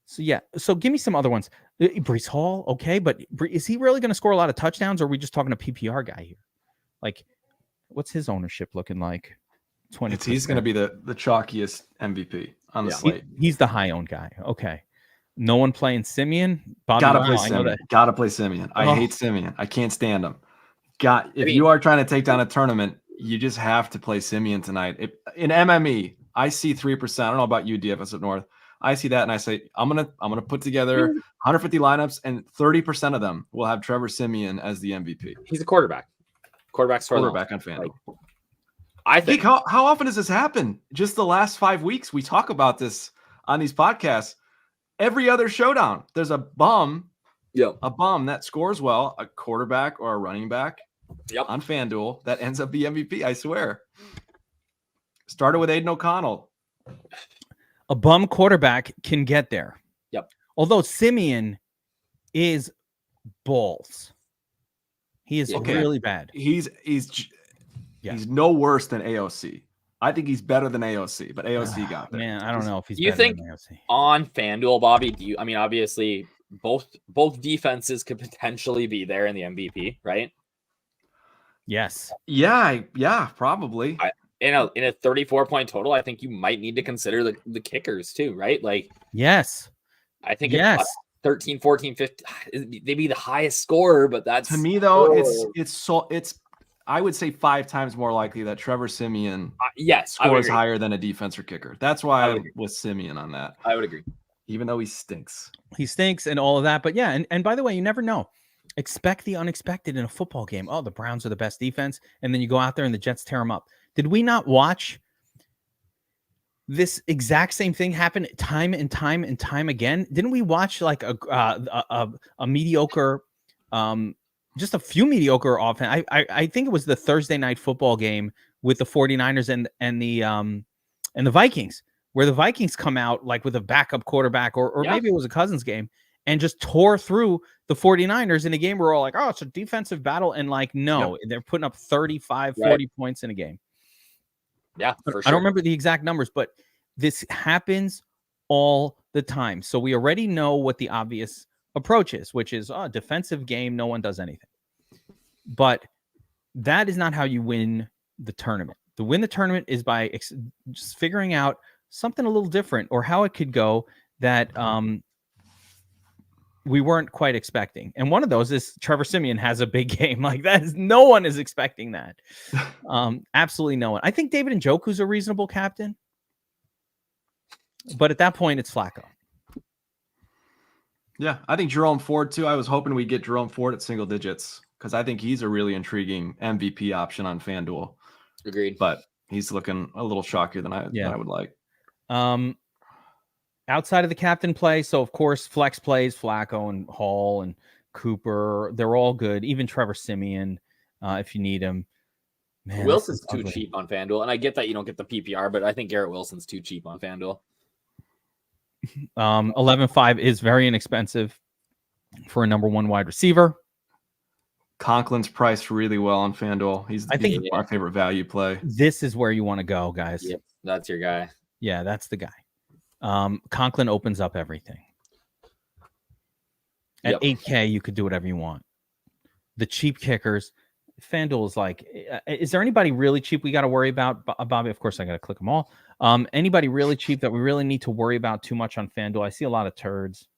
So yeah. So give me some other ones. Breece Hall. Okay. But is he really going to score a lot of touchdowns, or are we just talking a PPR guy here? Like, what's his ownership looking like? 20%. He's going to be the chalkiest MVP on the slate. He's the high owned guy. Okay. No one playing Simeon. Gotta play Simeon. I hate Simeon. I can't stand him. If you are trying to take down a tournament, you just have to play Simeon tonight. In MME, I see 3%. I don't know about you, DFS up north. I see that and I say, I'm gonna put together 150 lineups, and 30% of them will have Trevor Simeon as the MVP. He's a quarterback. Quarterback on FanDuel. I think how often does this happen? Just the last 5 weeks, we talk about this on these podcasts. Every other showdown, there's a bum that scores well, a quarterback or a running back on FanDuel that ends up the MVP. I swear. Started with Aiden O'Connell. A bum quarterback can get there. Yep. Although Simeon is balls. He is really bad. He's no worse than AOC. I think he's better than AOC, but AOC got there. Man, I don't know if he's. Do you think on FanDuel, Bobby? I mean, obviously, both defenses could potentially be there in the MVP, right? Yes. Yeah, probably. In a 34-point total, I think you might need to consider the kickers too, right? Like, yes, I think it's 13, 14, 15. They'd be the highest scorer, but that's to me though. It's I would say 5 times more likely that Trevor Simeon scores higher than a defense or kicker. That's why I was Simeon on that. I would agree. Even though he stinks. He stinks and all of that. But yeah, and by the way, you never know. Expect the unexpected in a football game. Oh, the Browns are the best defense. And then you go out there and the Jets tear them up. Did we not watch this exact same thing happen time and time and time again? Didn't we watch like a mediocre just a few mediocre offense? I think it was the Thursday night football game with the 49ers and the Vikings, where the Vikings come out like with a backup quarterback, or maybe it was a Cousins game, and just tore through the 49ers in a game where we're all like, oh, it's a defensive battle. And like, no, they're putting up 35, 40 points in a game. Yeah, for sure. I don't remember the exact numbers, but this happens all the time. So we already know what the obvious approach is, which is a defensive game. No one does anything. But that is not how you win the tournament. To win the tournament is by just figuring out something a little different, or how it could go that we weren't quite expecting. And one of those is Trevor Simeon has a big game. Like that is, no one is expecting that. Absolutely no one. I think David Njoku's a reasonable captain, but at that point it's Flacco. Yeah, I think Jerome Ford too. I was hoping we'd get Jerome Ford at single digits because I think he's a really intriguing MVP option on FanDuel. Agreed. But he's looking a little shockier than I would like. Outside of the captain play, so of course flex plays, Flacco and Hall and Cooper, they're all good. Even Trevor Simeon, if you need him. Man, Wilson's too cheap on FanDuel, and I get that you don't get the PPR, but I think Garrett Wilson's too cheap on FanDuel. 11.5 is very inexpensive for a number one wide receiver. Conklin's priced really well on FanDuel. He's my favorite value play. This is where you want to go, guys. Yep, that's your guy. Yeah, that's the guy. Conklin opens up everything. At 8K, you could do whatever you want. The cheap kickers, FanDuel is like, is there anybody really cheap we got to worry about? Bobby, of course, I got to click them all. Anybody really cheap that we really need to worry about too much on FanDuel? I see a lot of turds.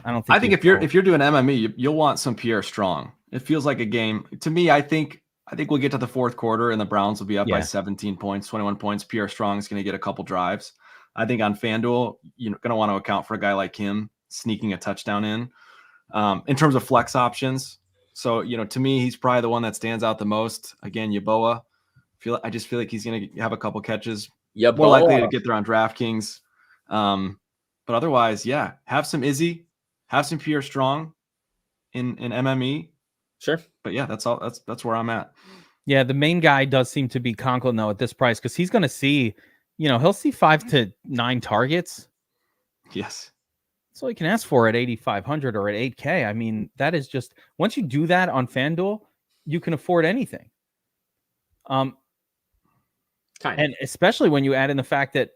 I think if you're doing MME, you'll want some Pierre Strong. It feels like a game to me. I think we'll get to the fourth quarter and the Browns will be up by 17 points, 21 points. Pierre Strong is going to get a couple drives. I think on FanDuel, you're going to want to account for a guy like him sneaking a touchdown in terms of flex options. So, to me, he's probably the one that stands out the most. Again, Yeboah. I just feel like he's going to have a couple catches. More likely to get there on DraftKings. But otherwise, have some Izzy, have some Pierre Strong in MME. Sure. But that's all. That's where I'm at. Yeah, the main guy does seem to be Conklin though at this price because he's going to see, he'll see 5 to 9 targets. Yes. So he can ask for at 8,500 or at 8K. I mean, that is just once you do that on FanDuel, you can afford anything. And especially when you add in the fact that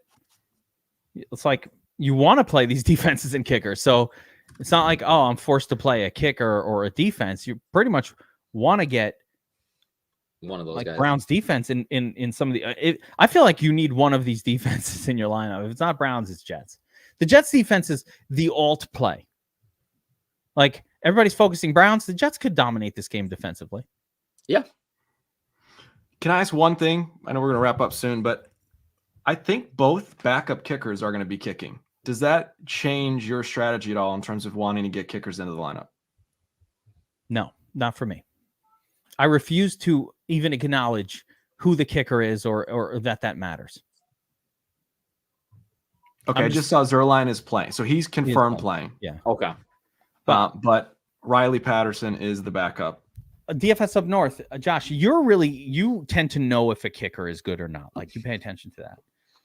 it's like you want to play these defenses and kickers. So it's not like, oh, I'm forced to play a kicker or a defense. You pretty much want to get one of those like guys. Browns defense in some of the. I feel like you need one of these defenses in your lineup. If it's not Browns, it's Jets. The Jets defense is the alt play. Like everybody's focusing Browns. The Jets could dominate this game defensively. Yeah. Can I ask one thing? I know we're going to wrap up soon, but I think both backup kickers are going to be kicking. Does that change your strategy at all in terms of wanting to get kickers into the lineup? No, not for me. I refuse to even acknowledge who the kicker is or that matters. Okay, I just saw Zerline is playing. So he's confirmed playing. Yeah. Okay. But Riley Patterson is the backup. DFS up north. Josh, you tend to know if a kicker is good or not. Like you pay attention to that.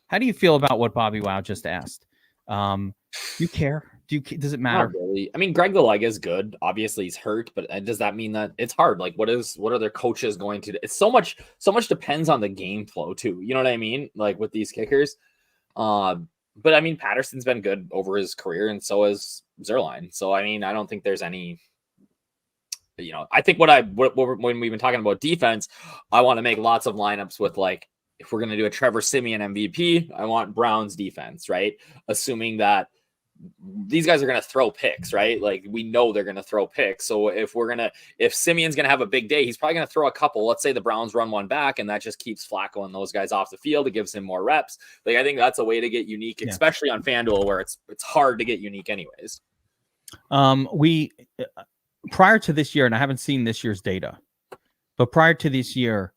How do you feel about what Bobbywow just asked? Do you care? Does it matter? Not really. I mean, Greg Galega is good. Obviously, he's hurt, but does that mean that it's hard? Like, what are their coaches going to do? It's so much depends on the game flow too. You know what I mean? Like with these kickers. But I mean, Patterson's been good over his career, and so has Zerline. So I mean, I don't think there's any. I think when we've been talking about defense, I want to make lots of lineups with like. If we're going to do a Trevor Siemian MVP, I want Browns defense, right? Assuming that these guys are going to throw picks, right? Like we know they're going to throw picks. So if Simeon's going to have a big day, he's probably going to throw a couple. Let's say the Browns run one back and that just keeps Flacco and those guys off the field. It gives him more reps. Like I think that's a way to get unique, especially on FanDuel where it's hard to get unique anyways. We prior to this year, and I haven't seen this year's data, but prior to this year,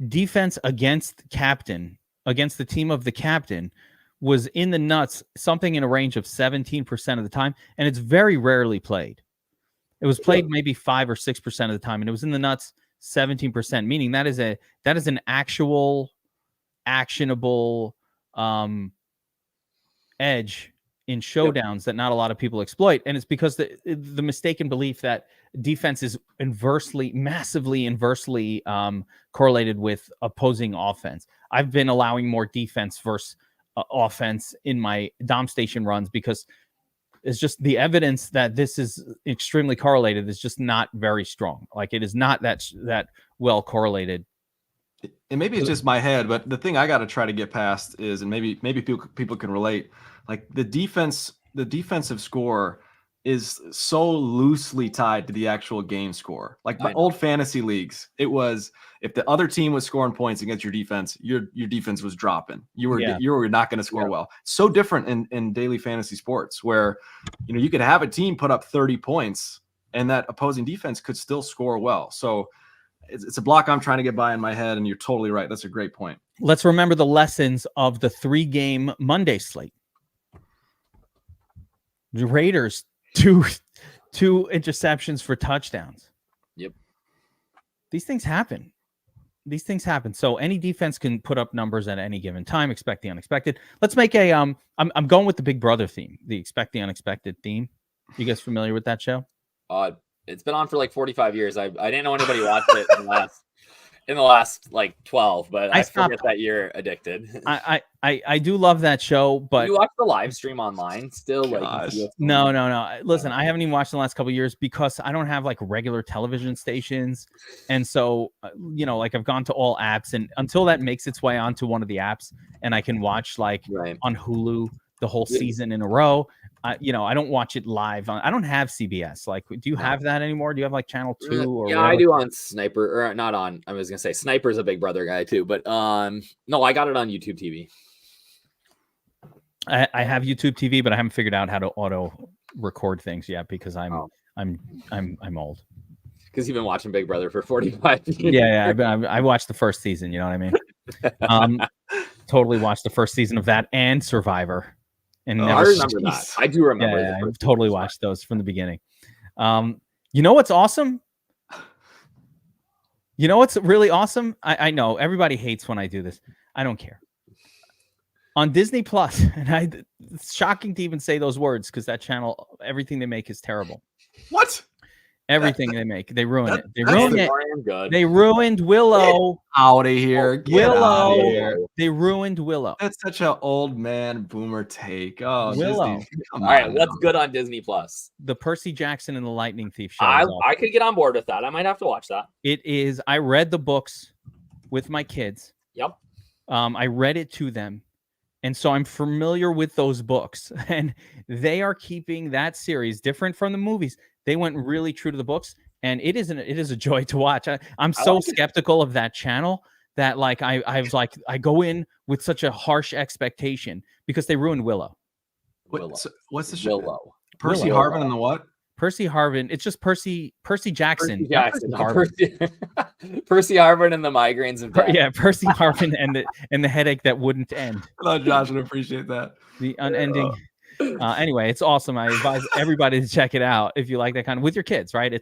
defense against the team of the captain was in the nuts, something in a range of 17% of the time. And it's very rarely played. It was played maybe 5 or 6% of the time. And it was in the nuts 17%, meaning that is an actual actionable edge in showdowns that not a lot of people exploit. And it's because the mistaken belief that defense is massively inversely correlated with opposing offense. I've been allowing more defense versus offense in my Dom Station runs because it's just the evidence that this is extremely correlated is just not very strong. Like it is not that well correlated. And maybe it's just my head, but the thing I got to try to get past is, and maybe people can relate, like the defensive score is so loosely tied to the actual game score. Like my old fantasy leagues, it was if the other team was scoring points against your defense, your defense was dropping. You were not going to score well. So different in daily fantasy sports where you could have a team put up 30 points and that opposing defense could still score well. So it's a block I'm trying to get by in my head, and you're totally right. That's a great point. Let's remember the lessons of the 3-game Monday slate. The Raiders, two interceptions for touchdowns. Yep. These things happen. So any defense can put up numbers at any given time. Expect the unexpected. Let's make a I'm going with the Big Brother theme, the expect the unexpected theme. You guys familiar with that show? It's been on for like 45 years. I didn't know anybody watched it in the last like 12, but I stopped. forget that you're addicted. I do love that show, but you watch the live stream online still? Gosh. Like no. Listen, I haven't even watched in the last couple of years because I don't have like regular television stations, and so like I've gone to all apps, and until that makes its way onto one of the apps, and I can watch like on Hulu the whole season in a row. I don't watch it live. I don't have CBS. Like, do you have that anymore? Do you have like Channel 2 or yeah, whatever? I do on Sniper, or not on. I was gonna say Sniper's a Big Brother guy too, but no, I got it on YouTube TV. I have YouTube TV, but I haven't figured out how to auto record things yet because I'm old. Because you've been watching Big Brother for 45 years. Yeah. I watched the first season. You know what I mean? Totally watched the first season of that and Survivor. And I remember that. I do remember. Yeah, I totally watched those from the beginning. You know what's awesome? You know what's really awesome? I know everybody hates when I do this. I don't care. On Disney Plus, and it's shocking to even say those words because that channel, everything they make is terrible. What? Everything they make, they ruin it. They ruined it. Good. They ruined Willow. Get out of here. Get out of here. They ruined Willow. That's such an old man boomer take. Oh, Willow. Disney, all right, what's good on Disney Plus? The Percy Jackson and the Lightning Thief show. I could get on board with that. I might have to watch that. It is. I read the books with my kids. Yep. I read it to them. And so I'm familiar with those books, and they are keeping that series different from the movies. They went really true to the books, and it is a joy to watch. I'm so skeptical of that channel that like I go in with such a harsh expectation because they ruined Willow. What's the show? Willow. Percy Harvin and the what? Percy Harvin. It's just Percy Jackson. Percy Harvin and the migraines of death. Yeah, Percy Harvin and the headache that wouldn't end. Oh, Josh would appreciate that. The unending. Anyway, it's awesome. I advise everybody to check it out if you like that kind of with your kids, right?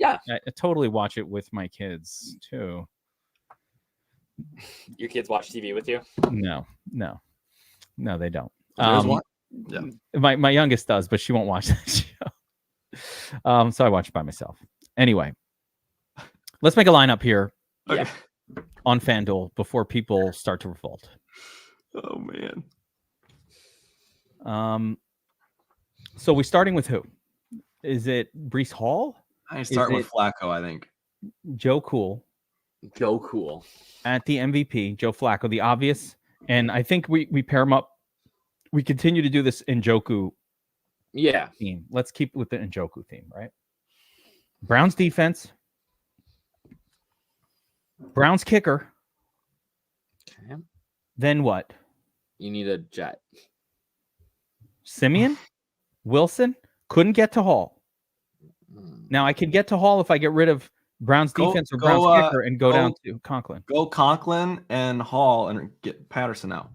I totally watch it with my kids too. Your kids watch TV with you? No, they don't. Yeah. My youngest does, but she won't watch that show. So I watch it by myself. Anyway, let's make a lineup here on FanDuel before people start to revolt. Oh man. So we're starting with who? Is it Breece Hall? I start with Flacco, I think. Joe Cool. At the MVP, Joe Flacco, the obvious. And I think we pair him up. We continue to do this Njoku theme. Let's keep with the Njoku theme, right? Browns defense. Browns kicker. Okay. Then what? You need a jet. Simeon? Wilson? Couldn't get to Hall. Now I could get to Hall if I get rid of Browns defense or Browns kicker and go down to Conklin. Go Conklin and Hall and get Patterson out.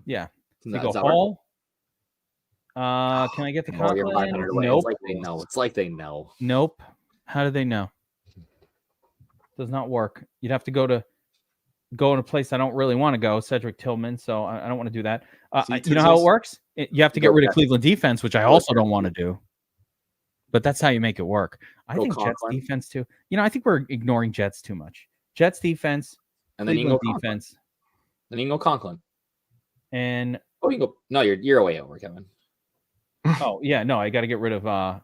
Yeah. So go Hall. Can I get the Conklin? Nope. It's like they know. Nope. How do they know? Does not work. You'd have to go in a place I don't really want to go, Cedric Tillman. So I don't want to do that. You know how it works? You have to get rid of Cleveland defense, which I also don't want to do. But that's how you make it work. I think Jets defense too. I think we're ignoring Jets too much. Jets defense, and then Cleveland you go defense. Conklin. Then you can go Conklin. And you go. No, you're way over, Kevin. Oh yeah, no, I got to get rid of. Oh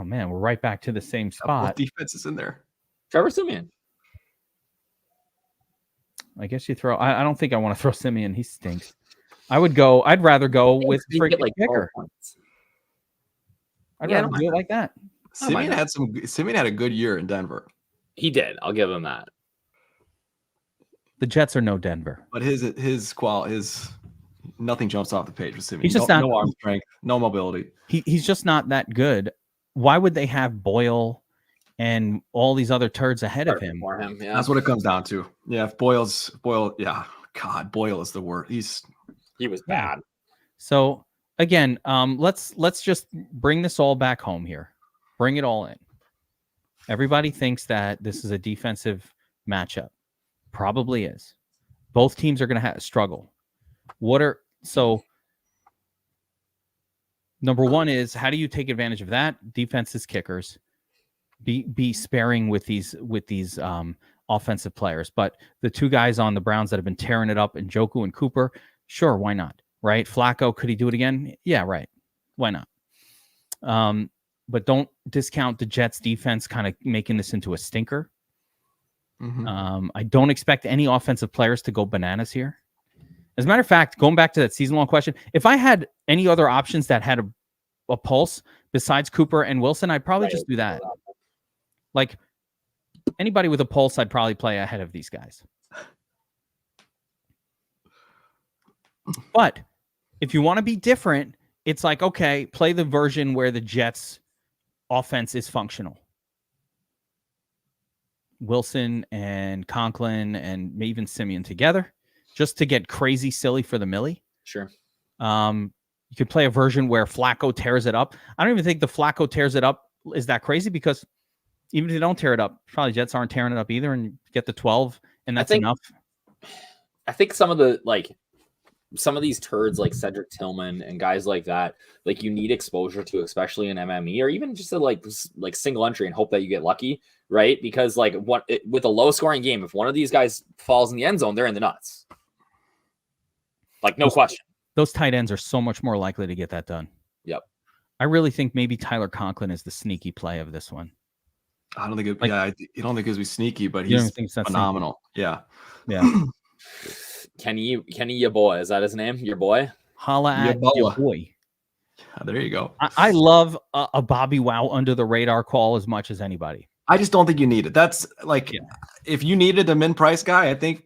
man, we're right back to the same spot. What defense is in there? Trevor Siemian. I guess you throw. I don't think I want to throw Simeon. He stinks. I'd rather go with freaking like kicker. I'd rather do it like that. Simeon had a good year in Denver. He did. I'll give him that. The Jets are no Denver. But his nothing jumps off the page with Simeon. He's just no arm strength, no mobility. He's just not that good. Why would they have Boyle and all these other turds ahead of him? Yeah. That's what it comes down to. Yeah, if Boyle, yeah. God, Boyle is the worst. He was bad. So again, let's just bring this all back home here. Bring it all in. Everybody thinks that this is a defensive matchup. Probably is. Both teams are going to struggle. Number one is, how do you take advantage of that? Defenses, kickers. be sparing with these offensive players. But the two guys on the Browns that have been tearing it up, Njoku and Cooper, sure, why not? Right? Flacco, could he do it again? Yeah, right. Why not? But don't discount the Jets defense kind of making this into a stinker. Mm-hmm. I don't expect any offensive players to go bananas here. As a matter of fact, going back to that season-long question, if I had any other options that had a pulse besides Cooper and Wilson, I'd probably just do that. Like anybody with a pulse, I'd probably play ahead of these guys. But if you want to be different, it's like, okay, play the version where the Jets offense is functional. Wilson and Conklin and maybe even Simeon together, just to get crazy silly for the Millie. Sure. You could play a version where Flacco tears it up. I don't even think the Flacco tears it up is that crazy, because even if they don't tear it up, probably Jets aren't tearing it up either, and you get the 12, and that's enough. I think some of these turds like Cedric Tillman and guys like that, like you need exposure to, especially in MME, or even just a like single entry and hope that you get lucky, right? Because like with a low scoring game, if one of these guys falls in the end zone, they're in the nuts. Like no question. Those tight ends are so much more likely to get that done. Yep. I really think maybe Tyler Conklin is the sneaky play of this one. I don't think it. Like, I don't think it was sneaky, but you he's don't think that's phenomenal. sneaky? Yeah. Kenny, your boy, is that his name? Your boy? Holla at your boy. There you go. I love a Bobbywow under the radar call as much as anybody. I just don't think you need it. That's like, if you needed a min price guy, I think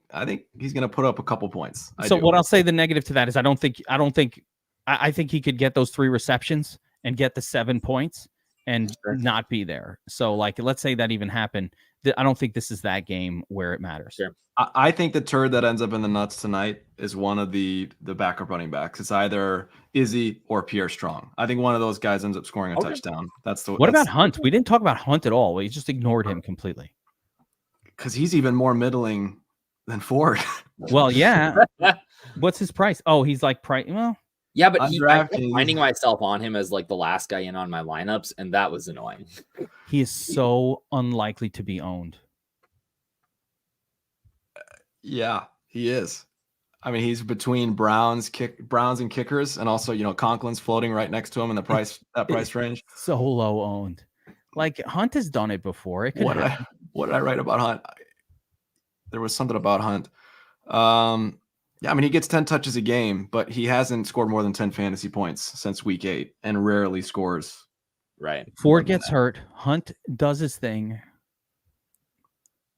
he's going to put up a couple points. What I'll say the negative to that is I think he could get those 3 receptions and get the 7 points and not be there. So like, let's say that even happened. I don't think this is that game where it matters. Sure. I think the turd that ends up in the nuts tonight is one of the backup running backs. It's either Izzy or Pierre Strong. I think one of those guys ends up scoring a touchdown. What about Hunt? We didn't talk about Hunt at all. We just ignored him completely. Because he's even more middling than Ford. Well, yeah. What's his price? Oh, he's like price. Well, yeah, but I kept finding myself on him as like the last guy in on my lineups, and that was annoying. He is so unlikely to be owned. Yeah, he is. I mean, he's between Browns and kickers, and also Conklin's floating right next to him in the price range. So low owned. Like Hunt has done it before. It what did I write about Hunt? There was something about Hunt. Yeah, I mean, he gets 10 touches a game, but he hasn't scored more than 10 fantasy points since week 8 and rarely scores. Right. Ford gets hurt. Hunt does his thing,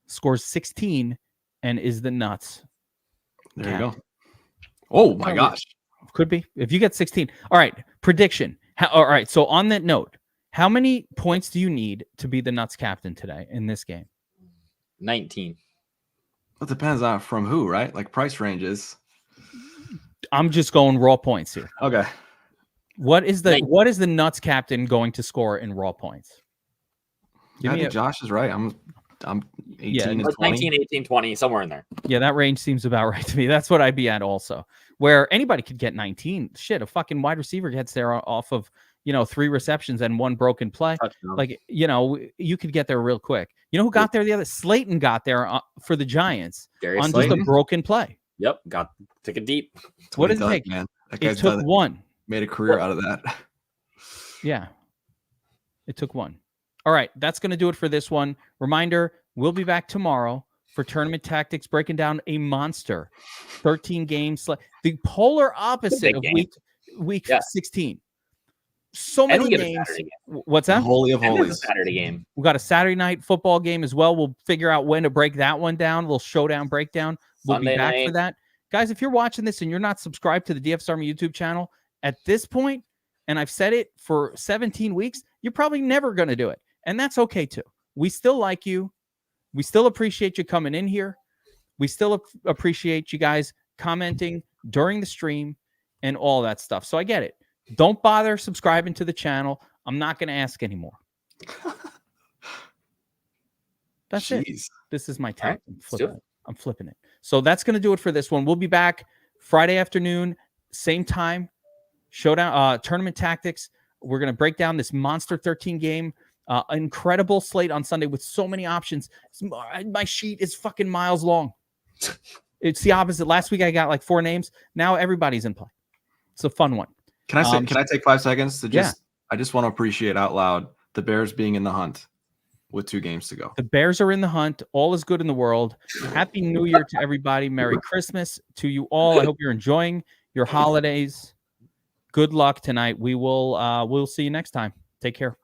scores 16, and is the nuts. There you go. Oh, my gosh. Could be. If you get 16. All right. Prediction. All right. So on that note, how many points do you need to be the nuts captain today in this game? 19. It depends on from who, right? Like price ranges. I'm just going raw points here. Okay. What is the nuts captain going to score in raw points? I think Josh is right. I'm 18 and 20. 19, 18, 20, somewhere in there. Yeah, that range seems about right to me. That's what I'd be at also. Where anybody could get 19. Shit, a fucking wide receiver gets there off of 3 receptions and 1 broken play. Touchdown. Like, you could get there real quick. You know who got there the other? Slayton got there for the Giants on just a broken play. Yep, took it deep. What did it take? Man. It took 1. Made a career out of that. Yeah, it took 1. All right, that's going to do it for this one. Reminder, we'll be back tomorrow for Tournament Tactics, breaking down a monster 13 games, the polar opposite of week 16. So many games. What's that? Holy of holies. A Saturday game. We got a Saturday night football game as well. We'll figure out when to break that one down. We'll showdown breakdown. We'll be back for that. Guys, if you're watching this and you're not subscribed to the DFS Army YouTube channel at this point, and I've said it for 17 weeks, you're probably never going to do it. And that's okay too. We still like you. We still appreciate you coming in here. We still appreciate you guys commenting during the stream and all that stuff. So I get it. Don't bother subscribing to the channel. I'm not going to ask anymore. That's it. This is my tag. I'm flipping it. So that's going to do it for this one. We'll be back Friday afternoon, same time. Showdown, Tournament Tactics. We're going to break down this Monster 13 game. Incredible slate on Sunday with so many options. My sheet is fucking miles long. It's the opposite. Last week I got like 4 names. Now everybody's in play. It's a fun one. Can I take 5 seconds to just? I just want to appreciate out loud the Bears being in the hunt with 2 games to go. The Bears are in the hunt. All is good in the world. Happy New Year to everybody. Merry Christmas to you all. I hope you're enjoying your holidays. Good luck tonight. We'll see you next time. Take care.